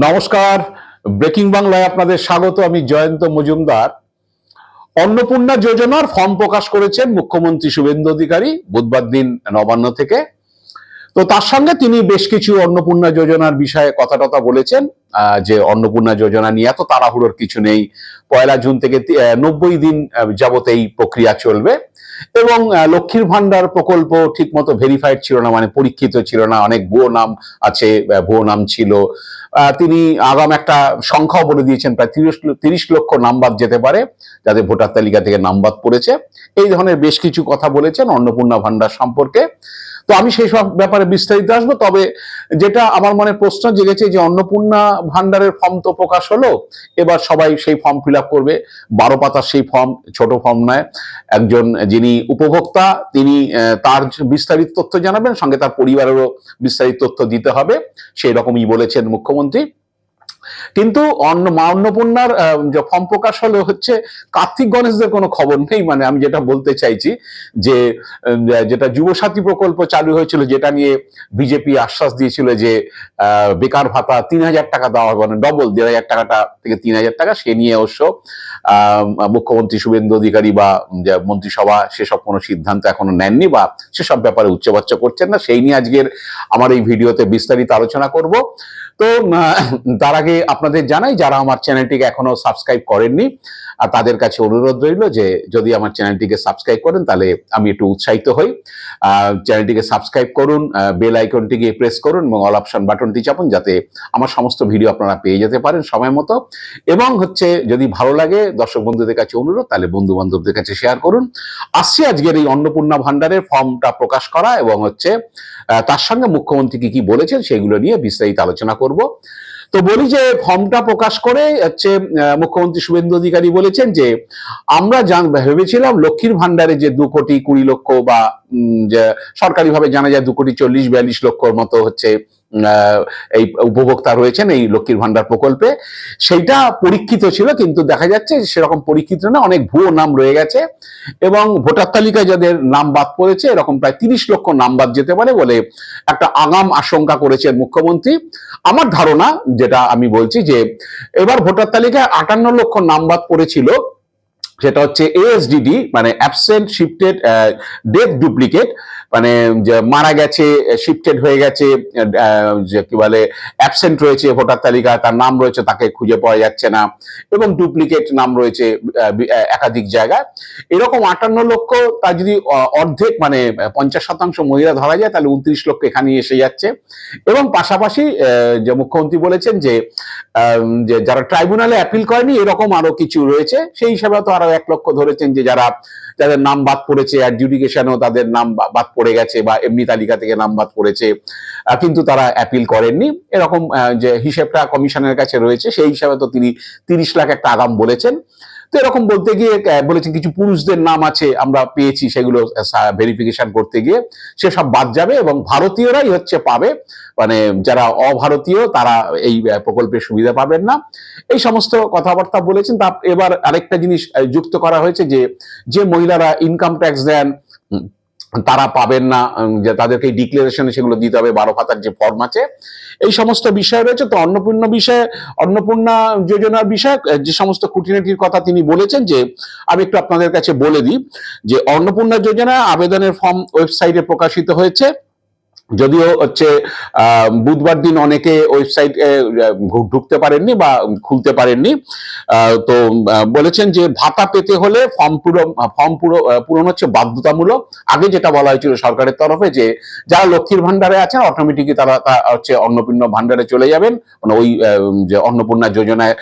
নমস্কার, ব্রেকিং বাংলায় আপনাদের স্বাগত। আমি জয়ন্ত মজুমদার। অন্নপূর্ণা যোজনার ফর্ম প্রকাশ করেছেন মুখ্যমন্ত্রী শুভেন্দু অধিকারী বুধবার দিন নবান্ন থেকে। তো তার সঙ্গে তিনি বেশ কিছু অন্নপূর্ণা যোজনার বিষয়ে কথা টথা বলেছেন, যে অন্নপূর্ণা যোজনা নিয়ে এত তাড়াহুড়োর কিছু নেই, 1 জুন থেকে 90 দিন যাবত এই প্রক্রিয়া চলবে এবং লক্ষ্মীর ভান্ডার প্রকল্প ঠিক মতো ভেরিফাইড ছিল না, মানে পরীক্ষিত ছিল না, অনেক ভুয়ো নাম আছে, ভুয়ো নাম ছিল। তিনি আগাম একটা সংখ্যাও বলে দিয়েছেন, প্রায় 30 লক্ষ নাম বাদ যেতে পারে যাদের ভোটার তালিকা থেকে নাম বাদ পড়েছে। এই ধরনের বেশ কিছু কথা বলেছেন অন্নপূর্ণা ভান্ডার সম্পর্কে। তো আমি সেই সব ব্যাপারে বিস্তারিত আসবো। তবে যেটা আমার মনে প্রশ্ন জেগেছে যে অন্নপূর্ণা ভান্ডারের ফর্ম তো প্রকাশ হলো, এবার সবাই সেই ফর্ম ফিল আপ করবে। 12 পাতার সেই ফর্ম, ছোট ফর্ম নয়। একজন যিনি উপভোক্তা তিনি তার বিস্তারিত তথ্য জানাবেন, সঙ্গে তার পরিবারেরও বিস্তারিত তথ্য দিতে হবে, সেই রকমই বলেছেন মুখ্যমন্ত্রী। কিন্তু অন্নপূর্ণার যে ফর্ম প্রকাশ হলে হচ্ছে কার্তিক গণেশদের কোনো খবর নেই। মানে আমি যেটা বলতে চাইছি যে যেটা যুবসাথী প্রকল্প চালু হয়েছিল, যেটা নিয়ে বিজেপি আশ্বাস দিয়েছিল যে বেকার ভাতা 3,000 টাকা দেওয়া হবে, মানে ডবল 1,500 টাকাটা থেকে 3,000 টাকা, সে নিয়ে অবশ্য মুখ্যমন্ত্রী শুভেন্দু অধিকারী বা মন্ত্রিসভা সেসব কোনো সিদ্ধান্ত এখনো নেননি বা সেসব ব্যাপারে উচ্চবাচ্য করছেন না। সেই নিয়ে আজকের আমার এই ভিডিওতে বিস্তারিত আলোচনা করব। তো তার আগে আপনাদের জানাই, যারা আমার চ্যানেলটিকে এখনো সাবস্ক্রাইব করেননি আর তাদের কাছে অনুরোধ রইল যে যদি আমার চ্যানেলটিকে সাবস্ক্রাইব করেন তাহলে আমি একটু উৎসাহিত হই। চ্যানেলটিকে সাবস্ক্রাইব করুন, বেল আইকনটিকে প্রেস করুন এবং অল অপশন বাটনটি চাপুন, যাতে আমার সমস্ত ভিডিও আপনারা পেয়ে যেতে পারেন সময় মতো। এবং হচ্ছে যদি ভালো লাগে, দর্শক বন্ধুদের কাছে অনুরোধ, তাহলে বন্ধু বান্ধবদের কাছে শেয়ার করুন। আসছে আজকের এই অন্নপূর্ণা ভান্ডারের ফর্মটা প্রকাশ করা এবং হচ্ছে তার সঙ্গে মুখ্যমন্ত্রী কি কি বলেছেন সেগুলো নিয়ে বিস্তারিত আলোচনা করব। তো বলি যে ফর্মটা প্রকাশ করে হচ্ছে মুখ্যমন্ত্রী শুভেন্দু অধিকারী বলেছেন যে আমরা ভেবেছিলাম লক্ষ্মীর ভান্ডারে যে 2,20,00,000 বা সরকারিভাবে জানা যায় 2,40,42 লক্ষর মতো হচ্ছে এই উপভোক্তা রয়েছেন এই লক্ষ্মীর ভান্ডার প্রকল্পে, সেইটা পরীক্ষিত ছিল, কিন্তু দেখা যাচ্ছে সেরকম পরীক্ষিত না, অনেক ভুয়ো নাম রয়ে গেছে এবং ভোটার তালিকায় যাদের নাম বাদ পড়েছে এরকম প্রায় 30 লক্ষ নাম বাদ যেতে পারে বলে একটা আগাম আশঙ্কা করেছেন মুখ্যমন্ত্রী। আমার ধারণা, যেটা আমি বলছি, যে এবার ভোটার তালিকায় 58 লক্ষ নাম বাদ পড়েছিল, সেটা হচ্ছে এএসডিডি, মানে অ্যাবসেন্ট শিফটেড ডেথ ডুপ্লিকেট, মানে যে মারা গেছে, শিফটেড হয়ে গেছে, যে কি বলে অ্যাবসেন্ট রয়েছে ভোটার তালিকায়, তার নাম রয়েছে তাকে খুঁজে পাওয়া যাচ্ছে না, এবং ডুপ্লিকেট নাম রয়েছে একাধিক জায়গায়। এরকম 58 লক্ষ, তার যদি অর্ধেক মানে 50% মহিলা ধরা যায় তাহলে 29 লক্ষ এখানে এসে যাচ্ছে। এবং পাশাপাশি যে মুখ্যমন্ত্রী বলেছেন যে যারা ট্রাইব্যুনালে অ্যাপিল করেনি এরকম আরো কিছু রয়েছে, সেই হিসাবে তো আরো 1 লক্ষ ধরেছেন যে যাদের নাম বাদ পড়েছে, অ্যাডজুডিকেশনেও তাদের নাম বাদ পড়ে গেছে বা এমনি তালিকা থেকে নাম বাদ পড়েছে কিন্তু তারা অ্যাপিল করেননি, এরকম যে হিসেবটা কমিশনের কাছে রয়েছে, সেই হিসাবে তো তিনি 30 লাখ একটা আগাম বলেছেন। তো এরকম বলতে গিয়ে বলেছেন কিছু পুরুষদের নাম আছে আমরা পেয়েছি, সেগুলো ভেরিফিকেশন করতে গিয়ে সেসব বাদ যাবে এবং ভারতীয়রাই হচ্ছে পাবে, মানে যারা অভারতীয় তারা এই প্রকল্পের সুবিধা পাবেন না, এই সমস্ত কথাবার্তা বলেছেন। তা এবার আরেকটা জিনিস যুক্ত করা হয়েছে যে মহিলারা ইনকাম ট্যাক্স দেন তারা পাবেন না, যে তাদেরকে ডিক্লারেশনে সেগুলো দিতে হবে, 12 পাতার যে ফর্ম আছে, এই সমস্ত বিষয় রয়েছে। তো অন্নপূর্ণা যোজনার বিষয়ে যে সমস্ত খুঁটিনাটির কথা তিনি বলেছেন, যে আমি একটু আপনাদের কাছে বলে দিই যে অন্নপূর্ণা যোজনা আবেদনের ফর্ম ওয়েবসাইটে প্রকাশিত হয়েছে, যদিও হচ্ছে বুধবার দিন অনেকে ওয়েবসাইট ঢুকতে পারেননি বা খুলতে পারেননি। তো বলেছেন যে ভাতা পেতে হলে ফর্ম পূরণ হচ্ছে বাধ্যতামূলক। আগে যেটা বলা হয়েছিল সরকারের তরফে যে যারা লক্ষ্মীর ভান্ডারে আছেন অটোমেটিকলি তারা হচ্ছে অন্নপূর্ণা ভান্ডারে চলে যাবেন, মানে ওই যে অন্নপূর্ণা যোজনায়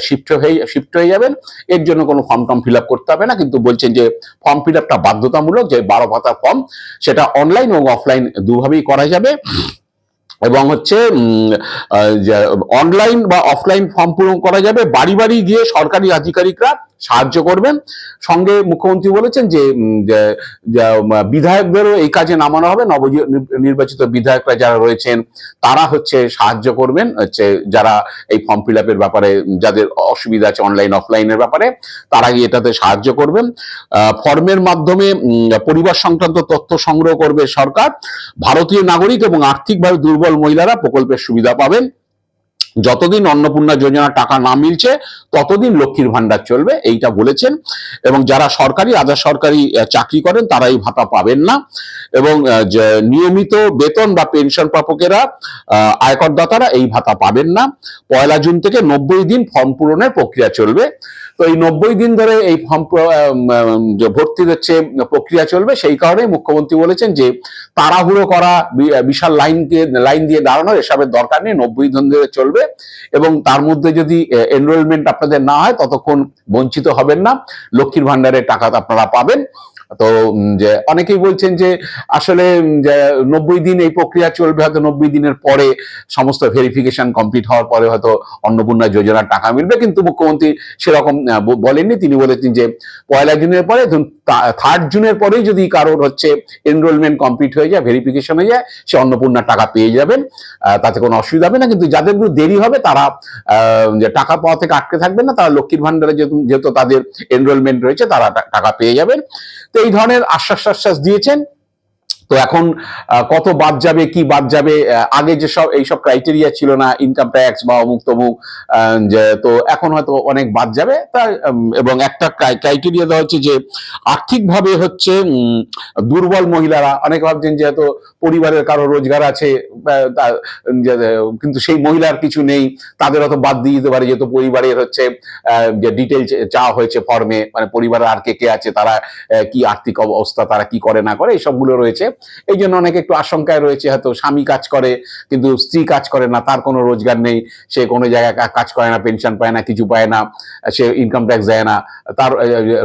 শিফট হয়ে যাবেন, এর জন্য কোনো ফর্ম টর্ম ফিল আপ করতে হবে না। কিন্তু বলছেন যে ফর্ম ফিল আপটা বাধ্যতামূলক, যে 12 পাতা ফর্ম সেটা অনলাইন এবং অফলাইন দুভাবেই করা যাবে। এবং হচ্ছে অনলাইন বা অফলাইন ফর্ম পূরণ করা যাবে, বাড়ি বাড়ি গিয়ে সরকারি আধিকারিকরা সাহায্য করবেন। সঙ্গে মুখ্যমন্ত্রী বলেছেন যে বিধায়কদেরও এই কাজে নামানো হবে, নবনির্বাচিত বিধায়করা যারা রয়েছেন তারা হচ্ছে সাহায্য করবেন, হচ্ছে যারা এই ফর্ম ফিল আপের ব্যাপারে যাদের অসুবিধা আছে অনলাইন অফলাইনের ব্যাপারে, তারা গিয়ে এটাতে সাহায্য করবেন। ফর্মের মাধ্যমে পরিবার সংক্রান্ত তথ্য সংগ্রহ করবে সরকার। ভারতীয় নাগরিক এবং আর্থিকভাবে দুর্বল মহিলারা প্রকল্পের সুবিধা পাবেন। যতদিন অন্নপূর্ণা যোজনার টাকা না মিলছে ততদিন লক্ষ্মীর ভান্ডার চলবে, এইটা বলেছেন। এবং যারা সরকারি আধা সরকারি চাকরি করেন তারা এই ভাতা পাবেন না, এবং নিয়মিত বেতন বা পেনশন প্রাপকেরা আয়করদাতারা এই ভাতা পাবেন না। 1 জুন থেকে 90 দিন ফর্ম পূরণের প্রক্রিয়া চলবে। তো এই 90 দিন ধরে এই ফর্ম ভর্তি হচ্ছে প্রক্রিয়া চলবে। সেই কারণে মুখ্যমন্ত্রী বলেছেন যে তাড়াহুড়ো করা, বিশাল লাইন দিয়ে দাঁড়ানোর এসবের দরকার নেই, 90 দিন ধরে চলবে। এবং তার মধ্যে যদি এনরোলমেন্ট আপনাদের না হয় ততক্ষণ বঞ্চিত হবেন না, লক্ষ্মীর ভান্ডারের টাকা আপনারা পাবেন। তো যে অনেকেই বলছেন যে আসলে যে 90 দিন এই প্রক্রিয়া চলবে, হয়তো 90 দিনের পরে সমস্ত ভেরিফিকেশন কমপ্লিট হওয়ার পরে হয়তো অন্নপূর্ণা যোজনার টাকা মিলবে, কিন্তু মুখ্যমন্ত্রী সেরকম বলেননি। তিনি বলেছেন যে 1 জুনের পরে, 3 জুনের পরেই যদি কারোর হচ্ছে এনরোলমেন্ট কমপ্লিট হয়ে যায়, ভেরিফিকেশন হয়ে যায়, সে অন্নপূর্ণার টাকা পেয়ে যাবেন, তাতে কোনো অসুবিধা হবে না। কিন্তু যাদের দেরি হবে তারা যে টাকা পাওয়া থেকে আটকে থাকবেন না, তারা লক্ষ্মীর ভান্ডারে যেহেতু তাদের এনরোলমেন্ট রয়েছে তারা টাকা পেয়ে যাবেন। তো এই ধরনের আশ্বাস দিয়েছেন। তো এখন কত বাদ যাবে, কি বাদ যাবে, আগে যেসব এইসব ক্রাইটেরিয়া ছিল না, ইনকাম ট্যাক্স বা অমুক তমুক, যে তো এখন হয়তো অনেক বাদ যাবে। তাই এবং একটা ক্রাইটেরিয়া দেওয়া হচ্ছে যে আর্থিকভাবে হচ্ছে দুর্বল মহিলারা, অনেকে ভাবছেন যে হয়তো পরিবারের কারো রোজগার আছে কিন্তু সেই মহিলার কিছু নেই, তাদের হয়তো বাদ দিয়ে দিতে পারে, যেহেতু পরিবারের হচ্ছে যে ডিটেল চাওয়া হয়েছে ফর্মে, মানে পরিবারের আর কে আছে, তারা কি আর্থিক অবস্থা, তারা কি করে না করে, এইসবগুলো রয়েছে। এই জন্য অনেকে একটু আশঙ্কায় রয়েছে, হয়তো স্বামী কাজ করে কিন্তু স্ত্রী কাজ করে না, তার কোনো রোজগার নেই, সে কোনো জায়গায় কাজ করে না, পেনশন পায় না, কিছু পায় না, সে ইনকাম ট্যাক্স দেয় না, তার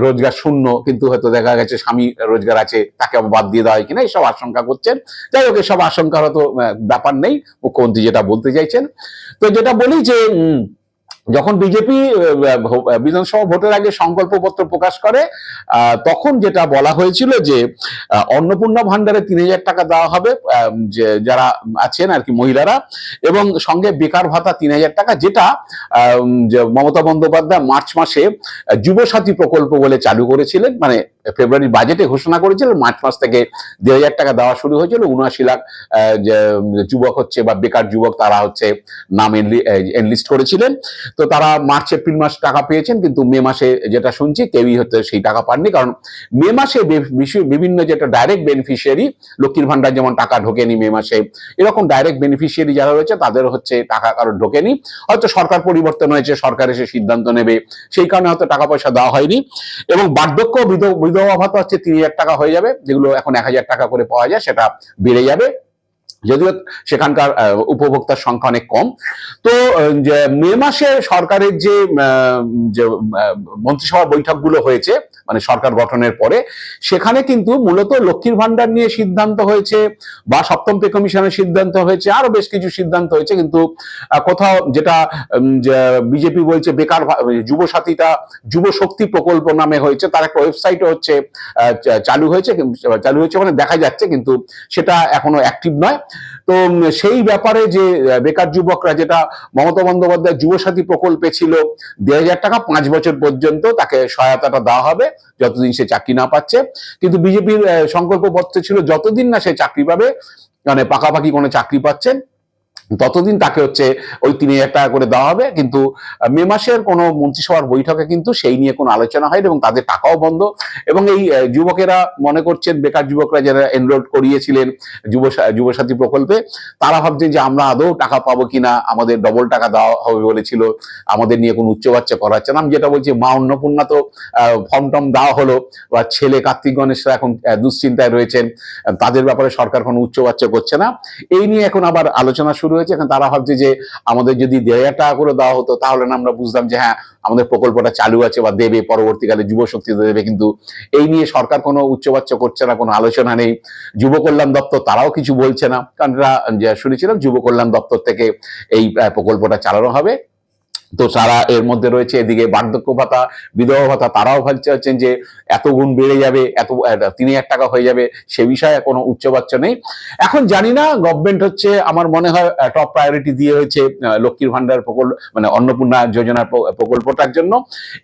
রোজগার শূন্য, কিন্তু হয়তো দেখা গেছে স্বামী রোজগার আছে, তাকে আবার বাদ দিয়ে দেওয়া হয় কিনা, এইসব আশঙ্কা করছেন। যাই হোক, এসব আশঙ্কার হয়তো ব্যাপার নেই, মুখ্যমন্ত্রী যেটা বলতে চাইছেন। তো যেটা বলি যে যখন বিজেপি বিধানসভা ভোটের আগে সংকল্পপত্র প্রকাশ করে, তখন যেটা বলা হয়েছিল যে অন্নপূর্ণা ভান্ডারে 3,000 টাকা দেওয়া হবে যে যারা আছেন আর কি মহিলারা, এবং সঙ্গে বেকার ভাতা 3,000 টাকা, যেটা মমতা বন্দ্যোপাধ্যায় মার্চ মাসে যুবসাথী প্রকল্প বলে চালু করেছিলেন, মানে ফেব্রুয়ারির বাজেটে ঘোষণা করেছিলেন, মার্চ মাস থেকে 2,000 টাকা দেওয়া শুরু হয়েছিল। 79 লাখ যুবক হচ্ছে বা বেকার যুবক তারা হচ্ছে নাম এনলিস্ট করেছিলেন। তো তারা মার্চ এপ্রিল মাস টাকা পেয়েছেন, কিন্তু মে মাসে যেটা শুনছি কেউই হতে সেই টাকা পাননি, কারণ মে মাসে বিভিন্ন যেটা ডাইরেক্ট বেনিফিশিয়ারি, লক্ষ্মীর ভান্ডার যেমন টাকা ঢোকেনি মে মাসে, এরকম ডাইরেক্ট বেনিফিশিয়ারি যারা রয়েছে তাদের হচ্ছে টাকা কারণ ঢোকেনি, হয়তো সরকার পরিবর্তন হয়েছে, সরকার এসে সিদ্ধান্ত নেবে, সেই কারণে হয়তো টাকা পয়সা দেওয়া হয়নি। এবং বার্ধক্য বিধবা ভাতা হচ্ছে 3,000 টাকা হয়ে যাবে, যেগুলো এখন 1,000 টাকা করে পাওয়া যায়, সেটা বেড়ে যাবে, যদিও সেখানকার উপভোক্তার সংখ্যা অনেক কম। তো মে মাসে সরকারের যে মন্ত্রিসভা বৈঠকগুলো হয়েছে, মানে সরকার গঠনের পরে, সেখানে কিন্তু মূলত লক্ষ্মীর ভান্ডার নিয়ে সিদ্ধান্ত হয়েছে, বা সপ্তম পে কমিশনের সিদ্ধান্ত হয়েছে, আরো বেশ কিছু সিদ্ধান্ত হয়েছে, কিন্তু কোথাও যেটা বিজেপি বলছে বেকার যুবসাথীটা যুব শক্তি প্রকল্প নামে হয়েছে, তার একটা ওয়েবসাইটও হচ্ছে চালু হয়েছে মানে দেখা যাচ্ছে, কিন্তু সেটা এখনো অ্যাক্টিভ নয়। তো সেই ব্যাপারে যে বেকার যুবকরা, যেটা মমতা বন্দ্যোপাধ্যায় যুবসাথী প্রকল্পে ছিল, 2,000 টাকা 5 বছর পর্যন্ত তাকে সহায়তাটা দেওয়া হবে যতদিন সে চাকরি না পাচ্ছে, কিন্তু বিজেপির সংকল্পপত্রে ছিল যতদিন না সে চাকরি পাবে, মানে পাকাপাকি কোনো চাকরি পাচ্ছেন, ততদিন তাকে হচ্ছে ওই 3,000 টাকা করে দেওয়া হবে। কিন্তু মে মাসের কোনো মন্ত্রিসভার বৈঠকে কিন্তু সেই নিয়ে কোনো আলোচনা হয়নি, এবং তাদের টাকাও বন্ধ। এবং এই যুবকেরা মনে করছেন, বেকার যুবকরা যারা এনরোল করিয়েছিলেন যুবসাথী প্রকল্পে, তারা ভাবছেন যে আমরা আদৌ টাকা পাবো কিনা, আমাদের ডবল টাকা দেওয়া হবে বলেছিল, আমাদের নিয়ে কোনো উচ্চবাচ্চা করা হচ্ছে না। আমি যেটা বলছি, মা অন্নপূর্ণা তো ফর্ম টম দেওয়া হলো, বা ছেলে কার্তিক গণেশরা এখন দুশ্চিন্তায় রয়েছেন, তাদের ব্যাপারে সরকার কোনো উচ্চবাচ্চা করছে না। এই নিয়ে এখন আবার আলোচনা শুরু হয়েছে। এখন তারা ভাবছে যে আমাদের যদি 1,000 টাকা করে দেওয়া হতো, তাহলে না আমরা বুঝতাম যে হ্যাঁ আমাদের প্রকল্পটা চালু আছে বা দেবে, পরবর্তীকালে যুব শক্তি দেবে। কিন্তু এই নিয়ে সরকার কোনো উচ্চবাচ্য করছে না, কোনো আলোচনা নেই। যুব কল্যাণ দপ্তর তারাও কিছু বলছে না, কারণ শুনেছিলাম যুব কল্যাণ দপ্তর থেকে এই প্রকল্পটা চালানো হবে। তো তারা এর মধ্যে রয়েছে, এদিকে বার্ধক্য ভাতা, বিধবা ভাতা, তারাও ভাবছেন যে এত গুণ বেড়ে যাবে, এত 3,000 টাকা হয়ে যাবে, সে বিষয়ে কোনো উচ্চবাচ্য নেই। এখন জানি না, গভর্নমেন্ট হচ্ছে আমার মনে হয় টপ প্রায়োরিটি দিয়ে হয়েছে লক্ষ্মীর ভান্ডার প্রকল্প, মানে অন্নপূর্ণা যোজনার প্রকল্পটার জন্য।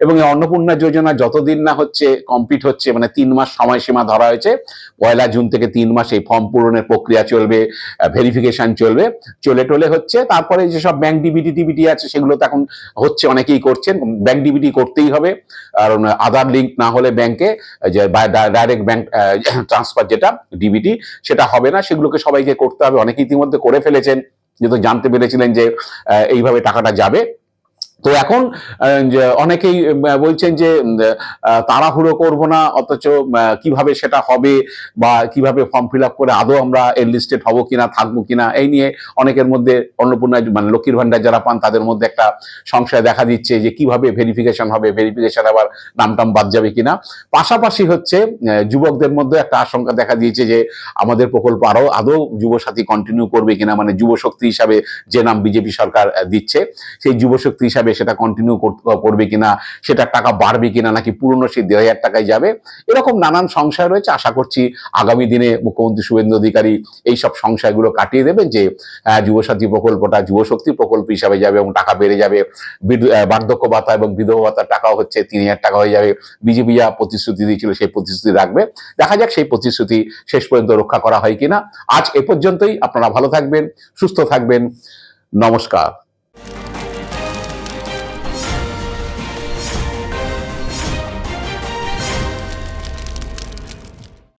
এবং এই অন্নপূর্ণা যোজনা যতদিন না হচ্ছে কমপ্লিট হচ্ছে, মানে 3 মাস সময়সীমা ধরা হয়েছে, 1 জুন থেকে 3 মাস এই ফর্ম পূরণের প্রক্রিয়া চলবে, ভেরিফিকেশন চলবে, চলে টলে হচ্ছে। তারপরে যেসব ব্যাংক ডিবিটি টিবিটি আছে সেগুলো তো এখন হচ্ছে, অনেকেই করছেন। ব্যাংক ডিবিটি করতেই হবে, কারণ আধার লিঙ্ক না হলে ব্যাংকে যে ডাইরেক্ট ব্যাংক ট্রান্সফার যেটা ডিবিটি, সেটা হবে না। সেগুলোকে সবাইকে করতে হবে, অনেকে ইতিমধ্যে করে ফেলেছেন, যেহেতু জানতে পেরেছিলেন যে এইভাবে টাকাটা যাবে। তো এখন অনেকেই বলছেন যে তাড়াহুড়ো করব না, অথচ কিভাবে সেটা হবে বা কিভাবে ফর্ম ফিল আপ করে আদৌ আমরা এর লিস্টেড হবো কিনা, থাকবো কিনা, এই নিয়ে অনেকের মধ্যে অন্নপূর্ণা মানে লক্ষ্মীর ভান্ডার যারা পান তাদের মধ্যে একটা সংশয় দেখা দিচ্ছে যে কিভাবে ভেরিফিকেশন হবে, ভেরিফিকেশন আবার নামটাম বাদ যাবে কিনা। পাশাপাশি হচ্ছে যুবকদের মধ্যে একটা আশঙ্কা দেখা দিয়েছে যে আমাদের প্রকল্প আদৌ যুবসাথী কন্টিনিউ করবে কিনা, মানে যুবশক্তি হিসাবে যে নাম বিজেপি সরকার দিচ্ছে, সেই যুবশক্তি হিসাবে সেটা কন্টিনিউ করবে কিনা, সেটা টাকা বাড়বে কিনা, নাকি পুরনো সেই 1,500 টাকায় যাবে, এরকম নানান সংশয় রয়েছে। আশা করছি আগামী দিনে মুখ্যমন্ত্রী শুভেন্দু অধিকারী এইসব সংশয়গুলো কাটিয়ে দেবেন, যে যুবসাথী প্রকল্পটা যুবশক্তি প্রকল্প হিসাবে যাবে এবং টাকা বেড়ে যাবে। বার্ধক্য ভাতা এবং বিধবা ভাতার টাকাও হচ্ছে 3,000 টাকা হয়ে যাবে। বিজেপি যা প্রতিশ্রুতি দিয়েছিল সেই প্রতিশ্রুতি রাখবে। দেখা যাক সেই প্রতিশ্রুতি শেষ পর্যন্ত রক্ষা করা হয় কিনা। আজ এ পর্যন্তই। আপনারা ভালো থাকবেন, সুস্থ থাকবেন। নমস্কার।